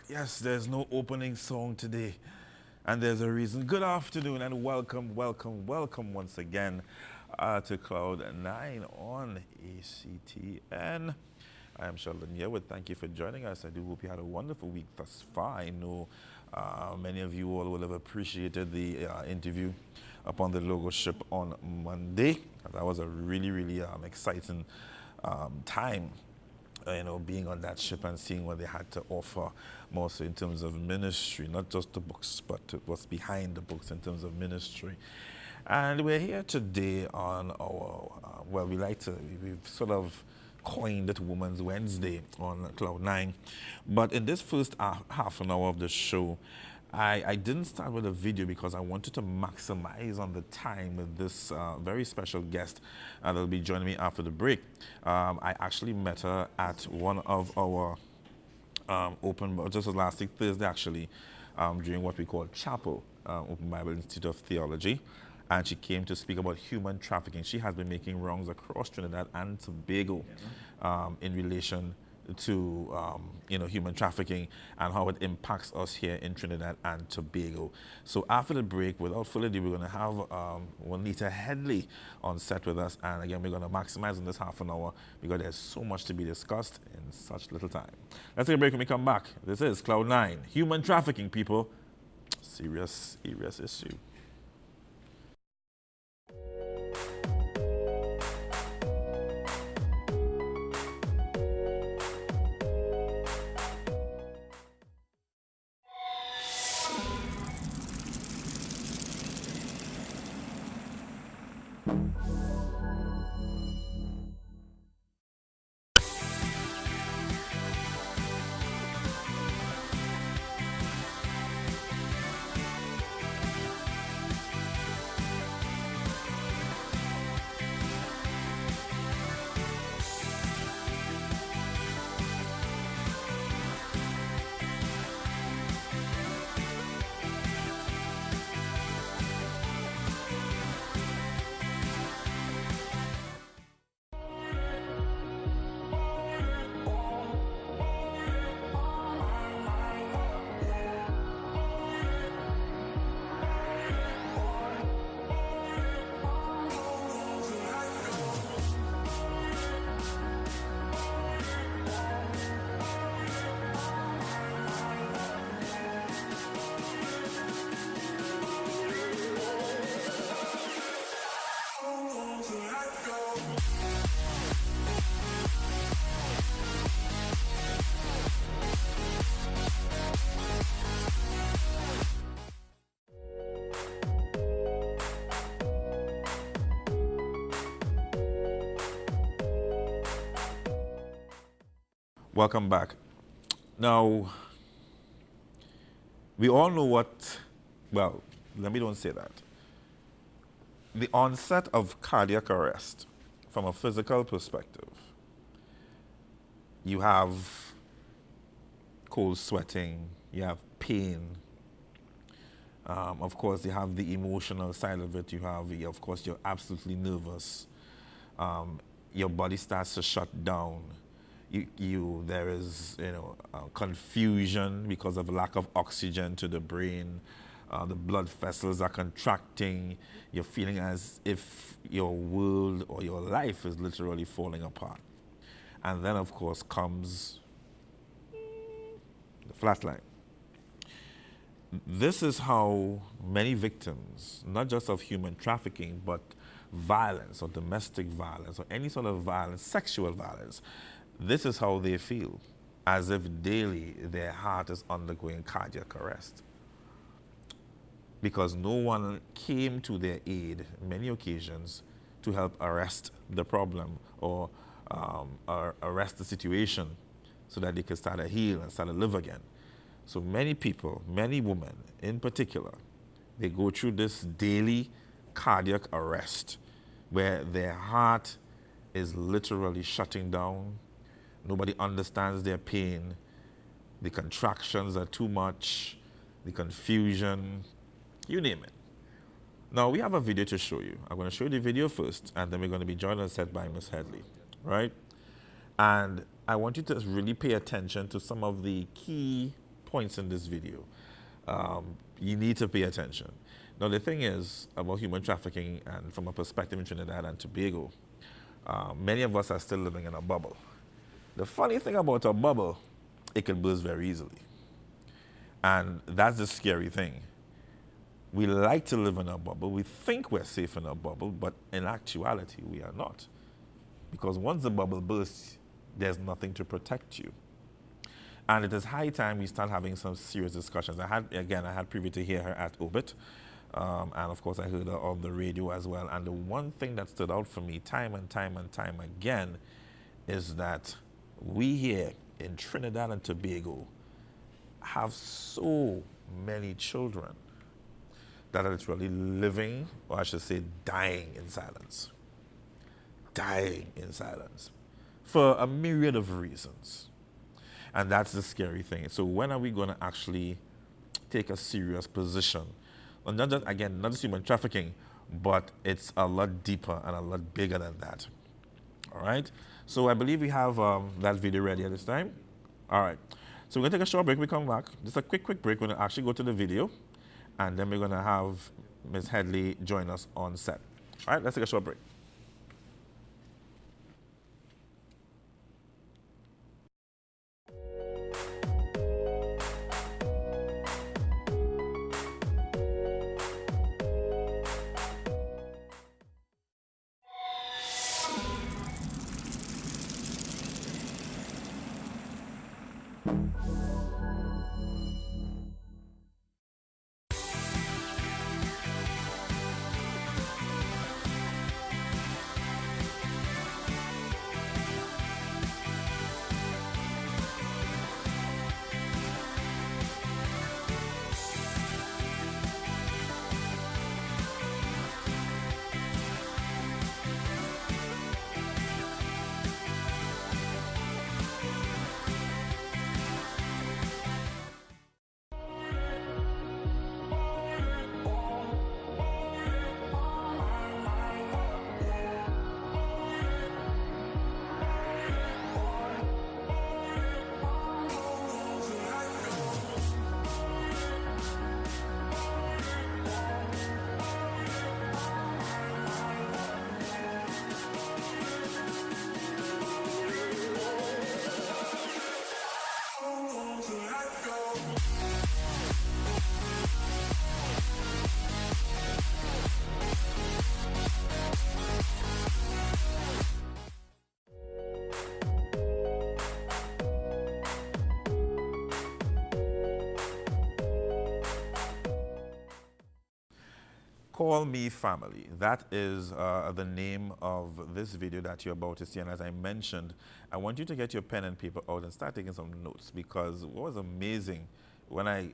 Yes, there's no opening song today, and there's a reason. Good afternoon and welcome once again to Cloud 9 on ACTN. I am Sheldon Yearwood. Thank you for joining us. I do hope you had a wonderful week thus far. I know many of you all will have appreciated the interview upon the Logo ship on Monday. That was a really exciting time. Being on that ship and seeing what they had to offer, more so in terms of ministry, not just the books, but what's behind the books in terms of ministry. And we're here today on our, we've sort of coined it Women's Wednesday on Cloud 9. But in this first half an hour of the show, I didn't start with a video because I wanted to maximize on the time with this very special guest that will be joining me after the break. I actually met her at one of our this was last week, Thursday actually, during what we call Chapel, Open Bible Institute of Theology. And she came to speak about human trafficking. She has been making wrongs across Trinidad and Tobago in relation to human trafficking and how it impacts us here in Trinidad and Tobago. So after the break, without further ado, we're going to have Juanita Headley on set with us. And again, we're going to maximize on this half an hour because there's so much to be discussed in such little time. Let's take a break when we come back. This is Cloud 9. Human trafficking, people. Serious issue. Welcome back. Now, we all know what, well, let me don't say that. The onset of cardiac arrest, from a physical perspective, you have cold sweating, you have pain. Of course, you have the emotional side of it. Of course, you're absolutely nervous. Your body starts to shut down. There is confusion because of lack of oxygen to the brain. The blood vessels are contracting. You're feeling as if your world or your life is literally falling apart. And then, of course, comes the flatline. This is how many victims, not just of human trafficking, but violence or domestic violence or any sort of violence, sexual violence, this is how they feel, as if daily their heart is undergoing cardiac arrest. Because no one came to their aid many occasions to help arrest the problem or arrest the situation so that they could start to heal and start to live again. So many people, many women in particular, they go through this daily cardiac arrest where their heart is literally shutting down. Nobody understands their pain. The contractions are too much, the confusion, you name it. Now, we have a video to show you. I'm going to show you the video first, and then we're going to be joined on set by Ms. Headley, right? And I want you to really pay attention to some of the key points in this video. You need to pay attention. Now, the thing is about human trafficking, and from a perspective in Trinidad and Tobago, many of us are still living in a bubble. The funny thing about a bubble, it can burst very easily. And that's the scary thing. We like to live in a bubble. We think we're safe in a bubble, but in actuality, we are not. Because once the bubble bursts, there's nothing to protect you. And it is high time we start having some serious discussions. I had privy to hear her at Obit, and of course I heard her on the radio as well. And the one thing that stood out for me time and time and time again is that we here in Trinidad and Tobago have so many children that are literally living, or I should say dying in silence. Dying in silence for a myriad of reasons. And that's the scary thing. So when are we going to actually take a serious position? And not just, again, not just human trafficking, but it's a lot deeper and a lot bigger than that. All right? So I believe we have that video ready at this time. All right. So we're going to take a short break. We come back. Just a quick break. We're going to actually go to the video, and then we're going to have Ms. Headley join us on set. All right, let's take a short break. Call Me Family. That is the name of this video that you're about to see. And as I mentioned, I want you to get your pen and paper out and start taking some notes, because what was amazing when I,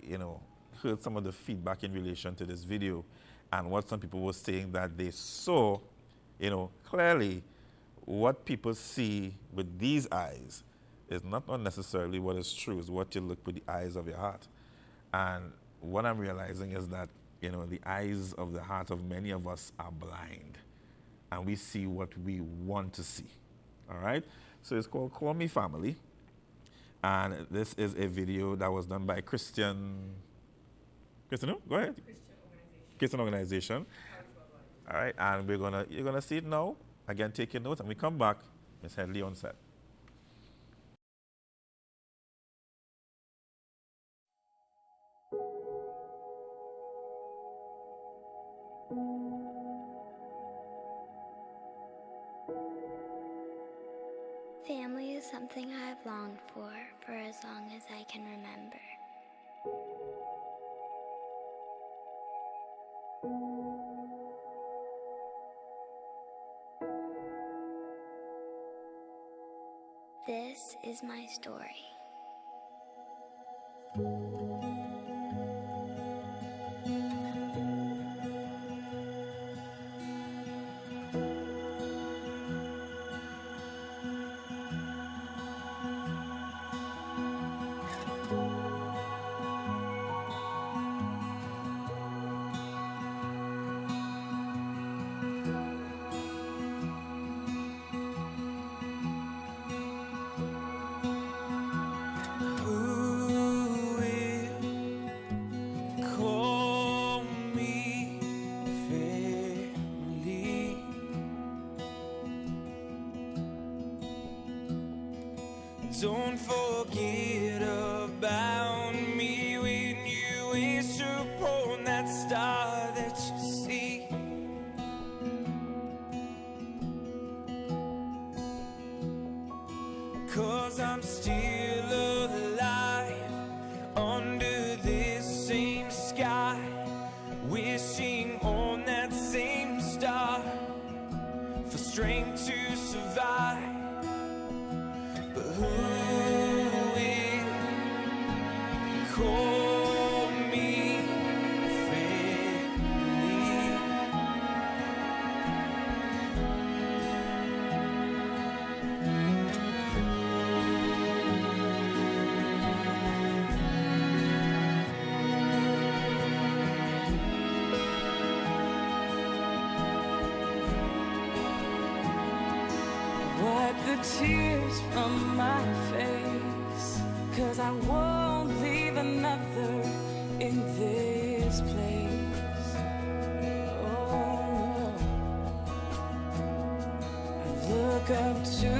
heard some of the feedback in relation to this video and what some people were saying, that they saw, clearly what people see with these eyes is not necessarily what is true, is what you look with the eyes of your heart. And what I'm realizing is that the eyes of the heart of many of us are blind, and we see what we want to see. All right? So it's called Call Me Family, and this is a video that was done by Christian, no? Go ahead. Christian organization. All right, and you're gonna see it now. Again, take your notes, and we come back. Ms. Headley on set. I've longed for as long as I can remember. This is my story. Don't forget about me when you wish upon that star that you see. 'Cause I'm still alive under this same sky, wishing on that same star for strength to survive. But who will call me family? Wipe the tears from my face, 'cause I won't leave another in this place. Oh, I look up to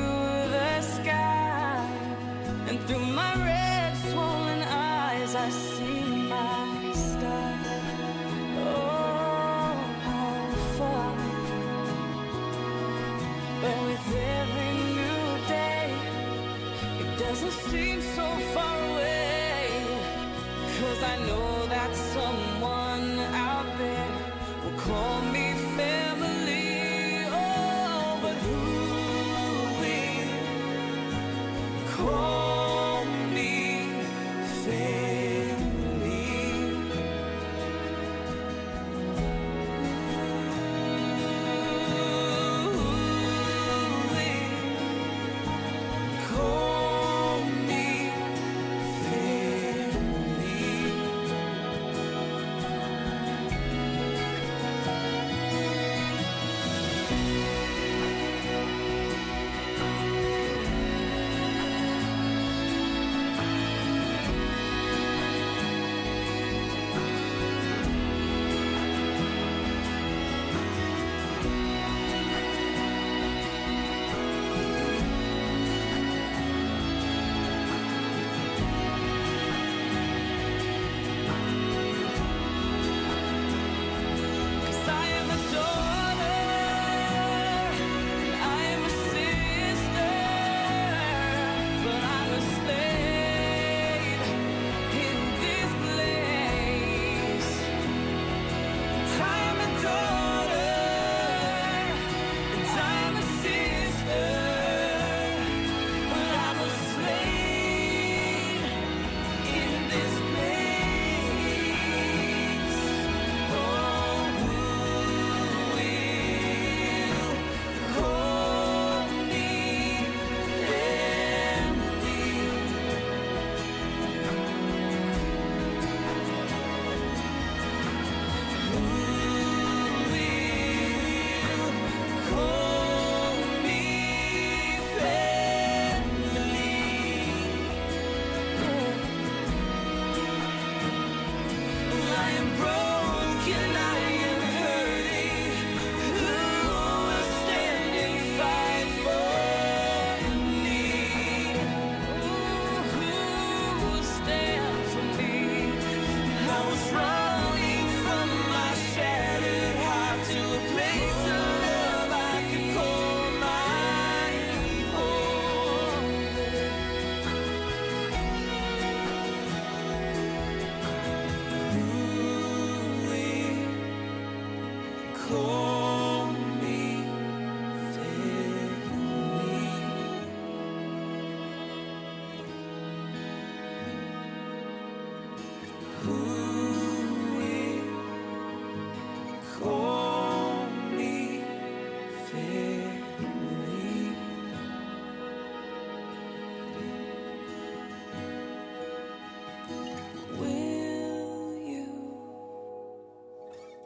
the sky, and through my red swollen eyes I see my star. Oh, how far. But with every new day, it doesn't seem so far away. 'Cause I know that someone out there will call me family. Oh, but who will call me family? Call me family.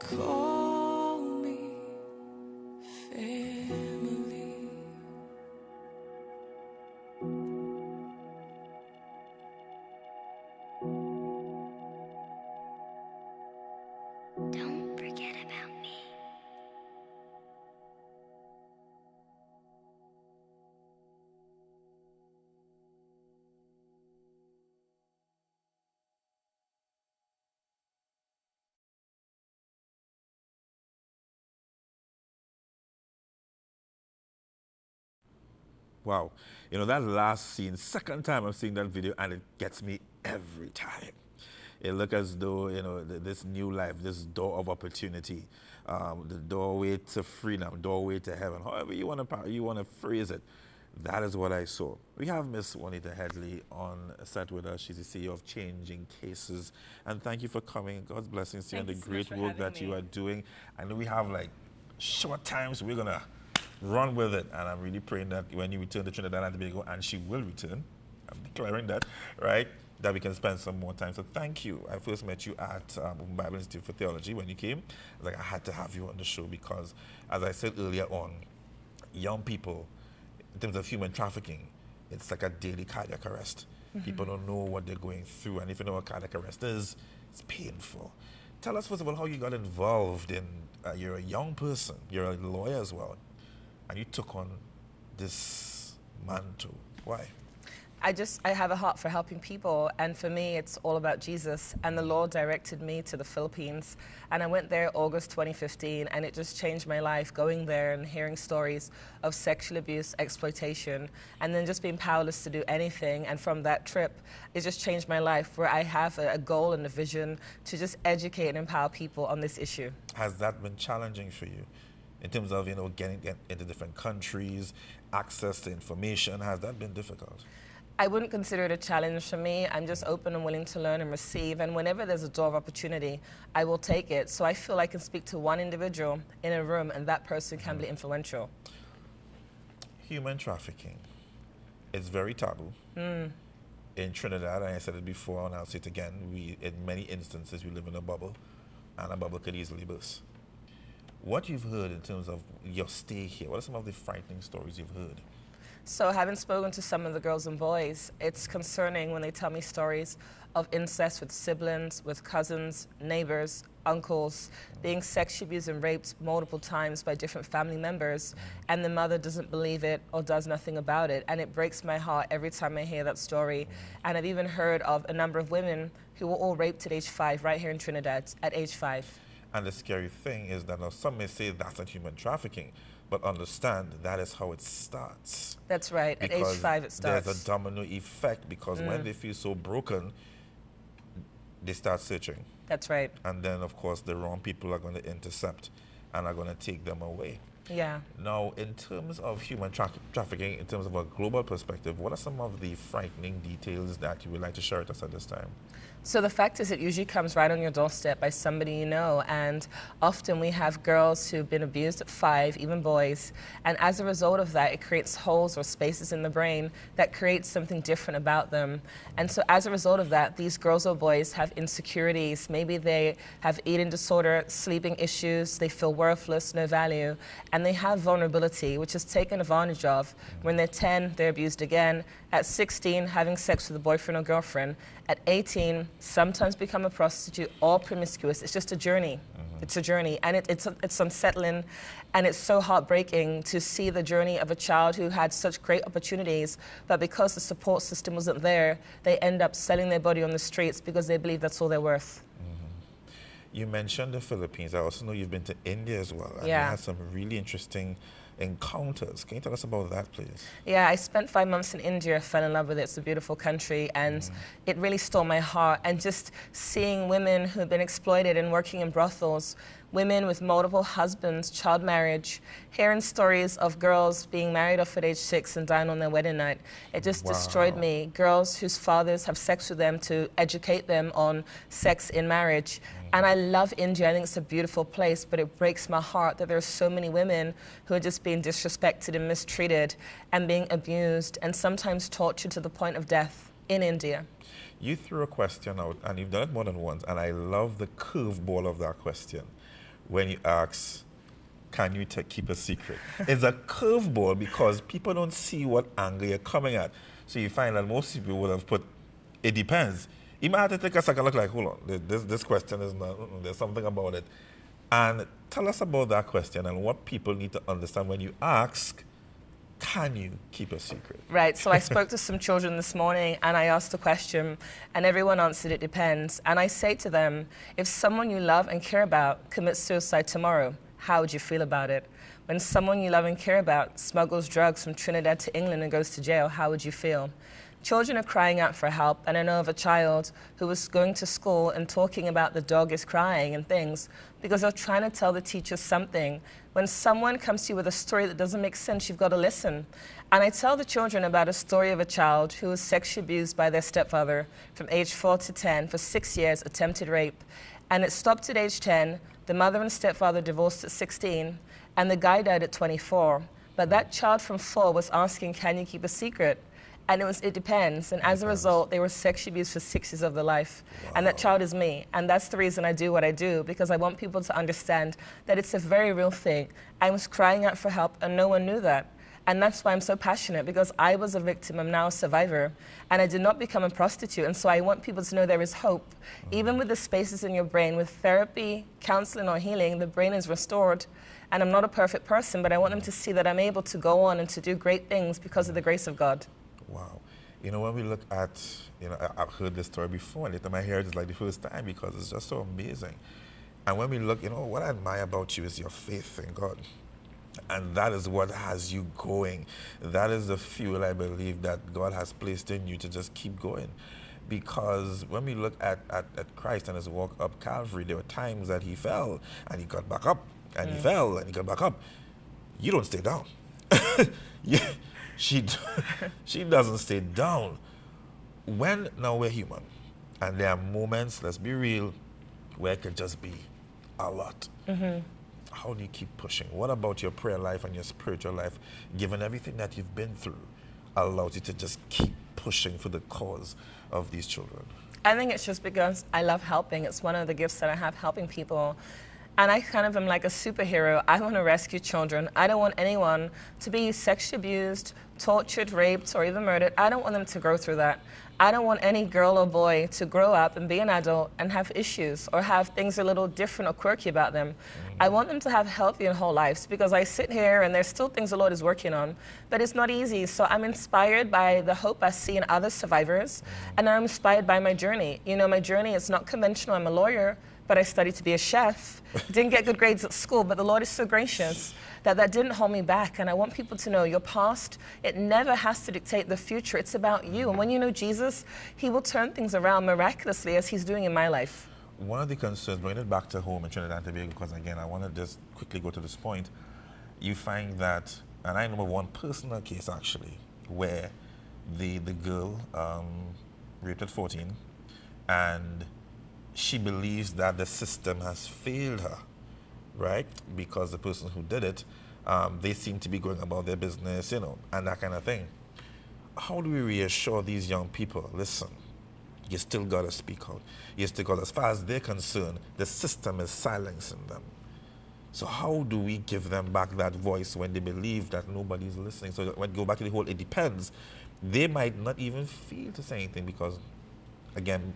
call me family. Don't forget about me. Wow. You know, that last scene, second time I'm seeing that video, and it gets me every time. It looks as though, you know, this new life, this door of opportunity, the doorway to freedom, doorway to heaven, however you want to phrase it. That is what I saw. We have Miss Juanita Headley on set with us. She's the CEO of Changing Cases. And thank you for coming. God's blessings to you and the great work that you are doing. I know we have like short times. We're going to run with it. And I'm really praying that when you return to Trinidad and Tobago, and she will return, I'm declaring that, right, that we can spend some more time. So thank you. I first met you at Bible Institute for Theology when you came. I was like, I had to have you on the show because, as I said earlier on, young people, in terms of human trafficking, it's like a daily cardiac arrest. People don't know what they're going through, and if you know what cardiac arrest is, it's painful. Tell us, first of all, how you got involved in, you're a young person, you're a lawyer as well, and you took on this mantle. Why? I have a heart for helping people, and for me it's all about Jesus, and the Lord directed me to the Philippines, and I went there August 2015, and it just changed my life, going there and hearing stories of sexual abuse, exploitation, and then just being powerless to do anything. And from that trip, it just changed my life, where I have a goal and a vision to just educate and empower people on this issue. Has that been challenging for you in terms of, you know, getting into different countries, access to information? Has that been difficult? I wouldn't consider it a challenge for me. I'm just open and willing to learn and receive. And whenever there's a door of opportunity, I will take it. So I feel I can speak to one individual in a room, and that person can be influential. Human trafficking is very taboo. In Trinidad, and I said it before and I'll say it again, in many instances we live in a bubble, and a bubble could easily burst. What you've heard in terms of your stay here, what are some of the frightening stories you've heard? So having spoken to some of the girls and boys, it's concerning when they tell me stories of incest with siblings, with cousins, neighbors, uncles, being sexually abused and raped multiple times by different family members, and the mother doesn't believe it or does nothing about it. And it breaks my heart every time I hear that story. And I've even heard of a number of women who were all raped at age 5, right here in Trinidad, at age 5. And the scary thing is that now some may say that's not human trafficking, but understand that is how it starts. That's right. At age 5 it starts. There's a domino effect, because when they feel so broken, they start searching. That's right. And then, of course, the wrong people are going to intercept and are going to take them away. Yeah. Now, in terms of human trafficking, in terms of a global perspective, what are some of the frightening details that you would like to share with us at this time? So the fact is, it usually comes right on your doorstep by somebody you know, and often we have girls who've been abused at 5, even boys, and as a result of that, it creates holes or spaces in the brain that creates something different about them. And so as a result of that, these girls or boys have insecurities. Maybe they have eating disorder, sleeping issues, they feel worthless, no value, and they have vulnerability, which is taken advantage of. When they're 10, they're abused again. At 16, having sex with a boyfriend or girlfriend. At 18, sometimes become a prostitute or promiscuous. It's just a journey. It's a journey, and it's unsettling, and it's so heartbreaking to see the journey of a child who had such great opportunities, but because the support system wasn't there, they end up selling their body on the streets because they believe that's all they're worth. You mentioned the Philippines. I also know you've been to India as well, and Yeah. you had some really interesting encounters. Can you tell us about that, please? Yeah, I spent 5 months in India, fell in love with it. It's a beautiful country, and it really stole my heart. And just seeing women who've been exploited and working in brothels, women with multiple husbands, child marriage, hearing stories of girls being married off at age 6 and dying on their wedding night. It just destroyed me. Girls whose fathers have sex with them to educate them on sex in marriage. And I love India. I think it's a beautiful place, but it breaks my heart that there are so many women who are just being disrespected and mistreated and being abused and sometimes tortured to the point of death in India. You threw a question out, and you've done it more than once, and I love the curveball of that question. when you ask, can you keep a secret? It's a curveball because people don't see what angle you're coming at. So you find that most people would have put, it depends. You might have to take a second look like, hold on, this question is not, there's something about it. And tell us about that question and what people need to understand when you ask, can you keep a secret? Right, so I spoke to some children this morning and I asked the question and everyone answered it depends. And I say to them, if someone you love and care about commits suicide tomorrow, how would you feel about it? When someone you love and care about smuggles drugs from Trinidad to England and goes to jail, how would you feel? Children are crying out for help, and I know of a child who was going to school and talking about the dog is crying and things because they're trying to tell the teacher something. When someone comes to you with a story that doesn't make sense, you've got to listen. And I tell the children about a story of a child who was sexually abused by their stepfather from age 4 to 10 for 6 years, attempted rape. And it stopped at age 10. The mother and stepfather divorced at 16, and the guy died at 24. But that child from 4 was asking, can you keep a secret? And it depends. And as a result, they were sexually abused for 6 years of their life. Wow. And that child is me. And that's the reason I do what I do, because I want people to understand that it's a very real thing. I was crying out for help, and no one knew that. And that's why I'm so passionate, because I was a victim, I'm now a survivor, and I did not become a prostitute. And so I want people to know there is hope. Even with the spaces in your brain, with therapy, counseling, or healing, the brain is restored. And I'm not a perfect person, but I want them to see that I'm able to go on and to do great things because of the grace of God. Wow. You know, when we look at, you know, I've heard this story before, and I hear it is like the first time because it's just so amazing. And when we look, you know, what I admire about you is your faith in God. And that is what has you going. That is the fuel, I believe, that God has placed in you to just keep going. Because when we look at Christ and his walk up Calvary, there were times that he fell and he got back up, and he fell and he got back up. You don't stay down. She doesn't stay down. Now we're human, and there are moments, let's be real, where it could just be a lot. How do you keep pushing? What about your prayer life and your spiritual life, given everything that you've been through, allows you to just keep pushing for the cause of these children? I think it's just because I love helping. It's one of the gifts that I have, helping people. And I kind of am like a superhero. I want to rescue children. I don't want anyone to be sexually abused, tortured, raped, or even murdered. I don't want them to go through that. I don't want any girl or boy to grow up and be an adult and have issues or have things a little different or quirky about them. I want them to have healthy and whole lives, because I sit here and there's still things the Lord is working on, but it's not easy. So I'm inspired by the hope I see in other survivors, and I'm inspired by my journey. You know, my journey is not conventional. I'm a lawyer, but I studied to be a chef. Didn't get good grades at school, but the Lord is so gracious that didn't hold me back. And I want people to know your past, it never has to dictate the future. It's about you. And when you know Jesus, he will turn things around miraculously, as he's doing in my life. One of the concerns, bringing it back to home in Trinidad and Tobago, because again, I want to just quickly go to this point. You find that, and I know of one personal case actually, where the girl raped at 14, and she believes that the system has failed her, right? Because the person who did it, they seem to be going about their business, you know, and that kind of thing. How do we reassure these young people, listen, you still got to speak out. You still got, as far as they're concerned, the system is silencing them. So how do we give them back that voice when they believe that nobody's listening? So when you go back to the whole, it depends. They might not even feel to say anything because, again,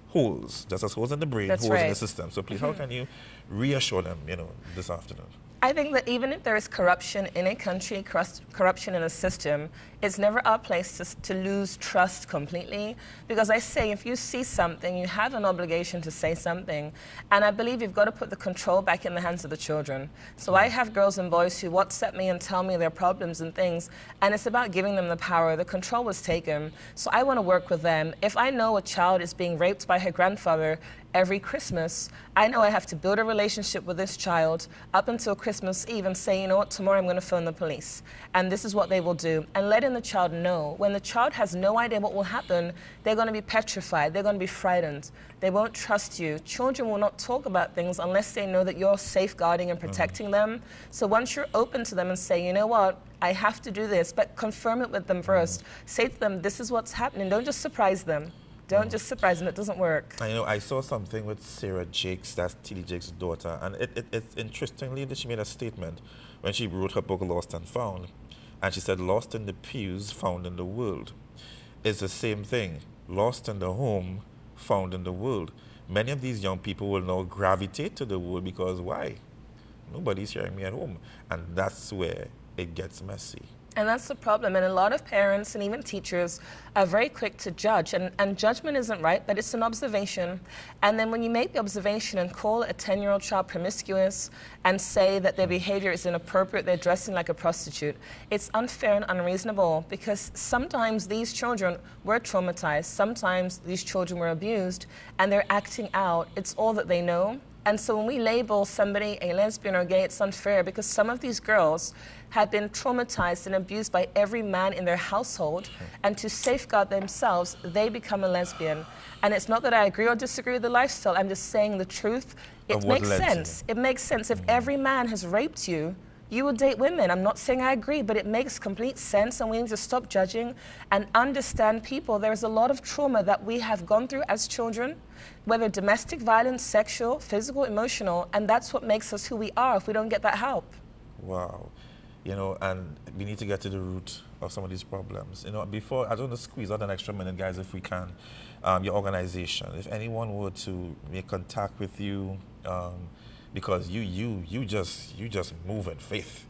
holes, just as holes in the brain, That's holes right. in the system. So please, how can you reassure them, you know, this afternoon? I think that even if there is corruption in a country, corruption in a system, it's never our place to lose trust completely. Because I say, if you see something, you have an obligation to say something. And I believe you've got to put the control back in the hands of the children. So I have girls and boys who WhatsApp me and tell me their problems and things. And it's about giving them the power. The control was taken. So I want to work with them. If I know a child is being raped by her grandfather every Christmas, I know I have to build a relationship with this child up until Christmas Eve and say, you know what, tomorrow I'm going to phone the police. And this is what they will do. And letting the child know. When the child has no idea what will happen, they're going to be petrified. They're going to be frightened. They won't trust you. Children will not talk about things unless they know that you're safeguarding and protecting them. So once you're open to them and say, you know what, I have to do this, but confirm it with them first. Say to them, this is what's happening. Don't just surprise them. Don't just surprise them. It doesn't work. I know I saw something with Sarah Jakes, that's T.D. Jakes' daughter, and it's interestingly that she made a statement when she wrote her book Lost and Found, and she said, lost in the pews, found in the world. It's the same thing. Lost in the home, found in the world. Many of these young people will now gravitate to the world because why? Nobody's hearing me at home. And that's where it gets messy. And that's the problem. And a lot of parents and even teachers are very quick to judge. And judgment isn't right, but it's an observation. And then when you make the observation and call a 10-year-old child promiscuous and say that their behavior is inappropriate, they're dressing like a prostitute, it's unfair and unreasonable, because sometimes these children were traumatized, sometimes these children were abused, and they're acting out. It's all that they know. And so when we label somebody a lesbian or gay, it's unfair, because some of these girls have been traumatized and abused by every man in their household, and to safeguard themselves, they become a lesbian. And it's not that I agree or disagree with the lifestyle, I'm just saying the truth. It makes sense. It makes sense. If every man has raped you, you will date women. I'm not saying I agree, but it makes complete sense, and we need to stop judging and understand people. There's a lot of trauma that we have gone through as children, whether domestic violence, sexual, physical, emotional, and that's what makes us who we are if we don't get that help. Wow. You know, and we need to get to the root of some of these problems. You know, before, I don't want to squeeze out an extra minute, guys, if we can. Your organization, if anyone were to make contact with you, because you just move in faith,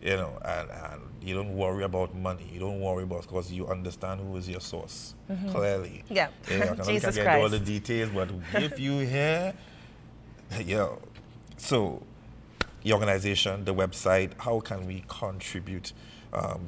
you know, and you don't worry about money. You don't worry about, because you understand who is your source, clearly. Yeah, you know, Jesus I can't get Christ. all the details, but if you hear, yo, so your organization, the website, how can we contribute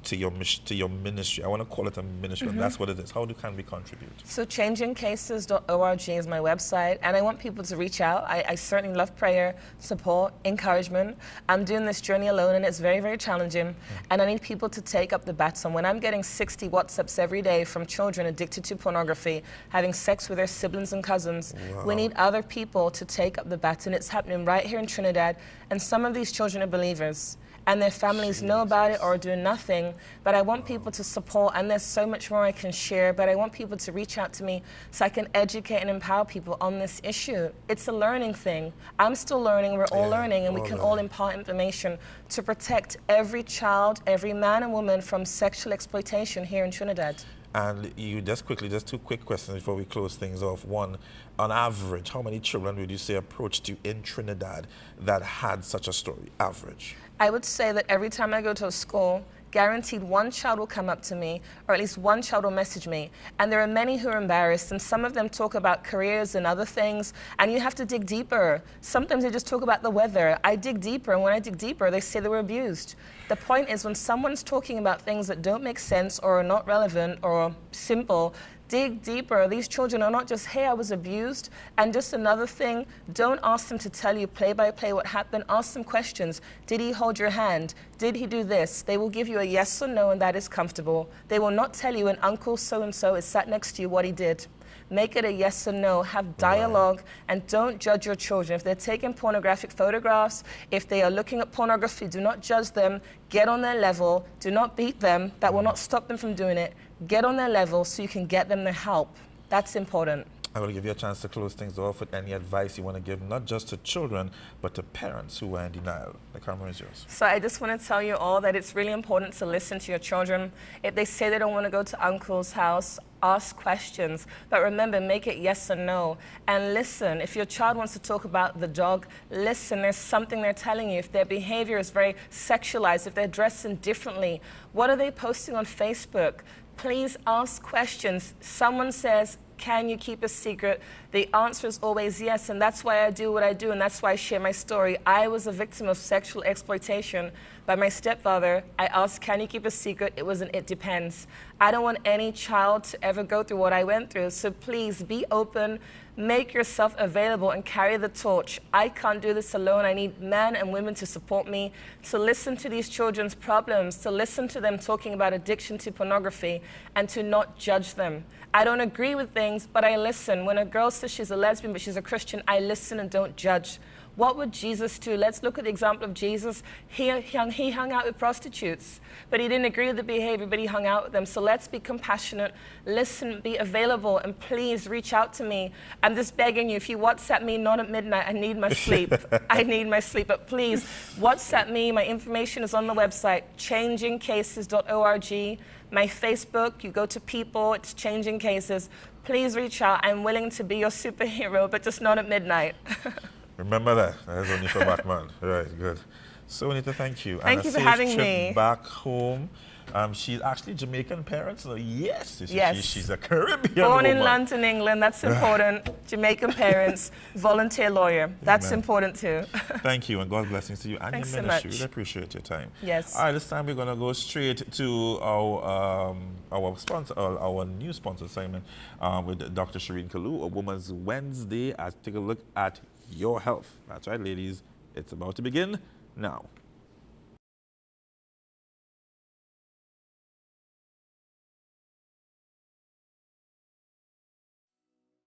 to your ministry? I want to call it a ministry, and that's what it is. How can we contribute? So changingcases.org is my website, and I want people to reach out. I certainly love prayer, support, encouragement. I'm doing this journey alone, and it's very, very challenging, and I need people to take up the baton. When I'm getting 60 WhatsApps every day from children addicted to pornography, having sex with their siblings and cousins, we need other people to take up the baton. It's happening right here in Trinidad, and some of these children are believers, and their families know about it or are doing nothing. But I want people to support, and there's so much more I can share, but I want people to reach out to me so I can educate and empower people on this issue. It's a learning thing. I'm still learning, we're all learning, and we can all impart information to protect every child, every man and woman from sexual exploitation here in Trinidad. And you just two quick questions before we close things off. One, on average, how many children would you say approached you in Trinidad that had such a story, average? I would say that every time I go to a school, guaranteed one child will come up to me, or at least one child will message me. And there are many who are embarrassed, and some of them talk about careers and other things, and you have to dig deeper. Sometimes they just talk about the weather. I dig deeper, and when I dig deeper, they say they were abused. The point is, when someone's talking about things that don't make sense or are not relevant or simple, dig deeper. These children are not just, hey, I was abused. And just another thing, don't ask them to tell you play by play what happened. Ask them questions. Did he hold your hand? Did he do this? They will give you a yes or no, and that is comfortable. They will not tell you when Uncle so-and-so is sat next to you what he did. Make it a yes or no, have dialogue, and don't judge your children. If they're taking pornographic photographs, if they are looking at pornography, do not judge them. Get on their level. Do not beat them. That will not stop them from doing it. Get on their level so you can get them the help. That's important. I will give you a chance to close things off with any advice you want to give, not just to children, but to parents who are in denial. The camera is yours. So I just want to tell you all that it's really important to listen to your children. If they say they don't want to go to Uncle's house, ask questions. But remember, make it yes or no. And listen. If your child wants to talk about the dog, listen. There's something they're telling you. If their behavior is very sexualized, if they're dressing differently, what are they posting on Facebook? Please ask questions. Someone says, can you keep a secret? The answer is always yes, and that's why I do what I do, and that's why I share my story. I was a victim of sexual exploitation by my stepfather. I asked, can you keep a secret? It was an it depends. I don't want any child to ever go through what I went through, so please be open, make yourself available, and carry the torch. I can't do this alone. I need men and women to support me, to listen to these children's problems, to listen to them talking about addiction to pornography, and to not judge them. I don't agree with things, but I listen. When a girl says she's a lesbian but she's a Christian, I listen and don't judge. What would Jesus do? Let's look at the example of Jesus. He hung out with prostitutes, but he didn't agree with the behavior, but he hung out with them. So let's be compassionate, listen, be available, and please reach out to me. I'm just begging you, if you WhatsApp me, not at midnight, I need my sleep. I need my sleep, but please WhatsApp me. My information is on the website, changingcases.org. My Facebook, you go to people, it's Changing Cases. Please reach out. I'm willing to be your superhero, but just not at midnight. Remember that. That's only for Batman. Right, good. So, Juanita, thank you. Thank you for having me. Back home. She's actually Jamaican parents, so yes. Yes. She's a Caribbean Born woman. in London, England. That's important. Jamaican parents, volunteer lawyer. That's Amen. Important too. Thank you, and God's blessings to you and Thanks your so ministry. much. Really appreciate your time. Yes. All right, this time we're going to go straight to our sponsor, our new sponsor segment with Dr. Shireen Kalu, a Woman's Wednesday. As take a look at your health. That's right, ladies. It's about to begin now.